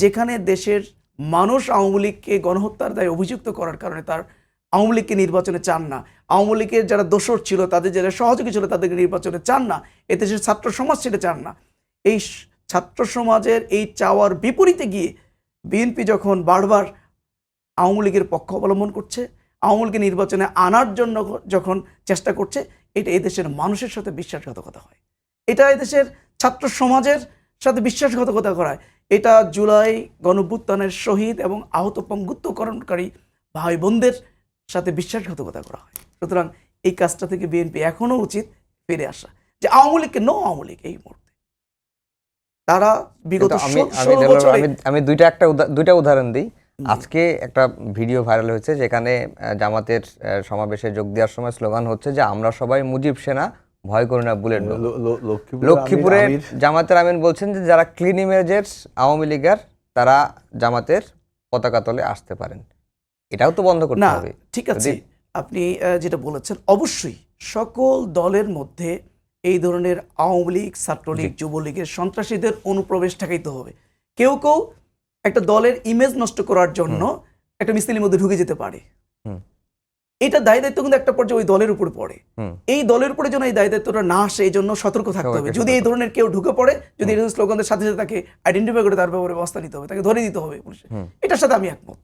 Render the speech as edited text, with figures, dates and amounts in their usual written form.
যেখানে দেশের মানুষ আওয়ামী লীগকে গণহত্যার দায়ে অভিযুক্ত করার কারণে তার আওয়ামী লীগকে নির্বাচনে চান না, আওয়ামী লীগের যারা দোসর ছিল তাদের যারা সহযোগী ছিল তাদেরকে নির্বাচনে চান না, এ দেশের ছাত্র সমাজ সেটা চান না, এই ছাত্র সমাজের এই চাওয়ার বিপরীতে গিয়ে বিএনপি যখন বারবার আওয়ামী লীগের পক্ষ অবলম্বন করছে, আওয়ামী লীগকে নির্বাচনে আনার জন্য যখন চেষ্টা করছে, এটা এদেশের মানুষের সাথে বিশ্বাসঘাতকতা হয়, এটা এদেশের ছাত্র সমাজের সাথে বিশ্বাসঘাতকতা করায়, এটা জুলাই গণঅভ্যুত্থানের শহীদ এবং আহত পঙ্গুত্বকরণকারী ভাই বোনদের সাথে বিশ্বাসঘাতকতা করা হয়। সুতরাং এই কাজটা থেকে বিএনপি এখনো উচিত ফিরে আসা, যে আওয়ামী লীগকে নো আওয়ামী লীগ এই মুহূর্তে তারা বিগত 16 বছরে আমি দুইটা উদাহরণ দিই। আজকে একটা ভিডিও ভাইরাল হয়েছে যেখানে জামাতের সমাবেশে যোগ দেওয়ার সময় স্লোগান হচ্ছে যে আমরা সবাই মুজিব সেনা, ভয় করি না বুলেট। লক্ষ্মীপুরে জামাতের আমিন বলছেন যে যারা ক্লিন ইমেজের আওয়ামী লীগের তারা জামাতের পতাকা তলে আসতে পারেন। এটাও তো বন্ধ করতে হবে। ঠিক আছে, আপনি যেটা বলেছেন, অবশ্যই সকল দলের মধ্যে এই ধরনের আওয়ামী লীগ, ছাত্রলীগ, যুবলীগের সন্ত্রাসীদের অনুপ্রবেশ ঠেকাইতে হবে। কেউ কেউ একটা দলের ইমেজ নষ্ট করার জন্য একটা মিছিলের মধ্যে ঢুকে যেতে পারে, এটা দায় দায়িত্ব কিন্তু একটা পর্যায়ে ওই দলের উপরে পড়ে। এই দলের উপরে যেন এই দায় দায়িত্বটা না আসে, এই জন্য সতর্ক থাকতে হবে। যদি এই ধরনের কেউ ঢুকে পড়ে, যদি এই স্লোগানদের সাথে সাথে তাকে আইডেন্টিফাই করে তার ব্যাপারে ব্যবস্থা নিতে হবে, তাকে ধরে দিতে হবে পুলিশে, এটার সাথে আমি একমত।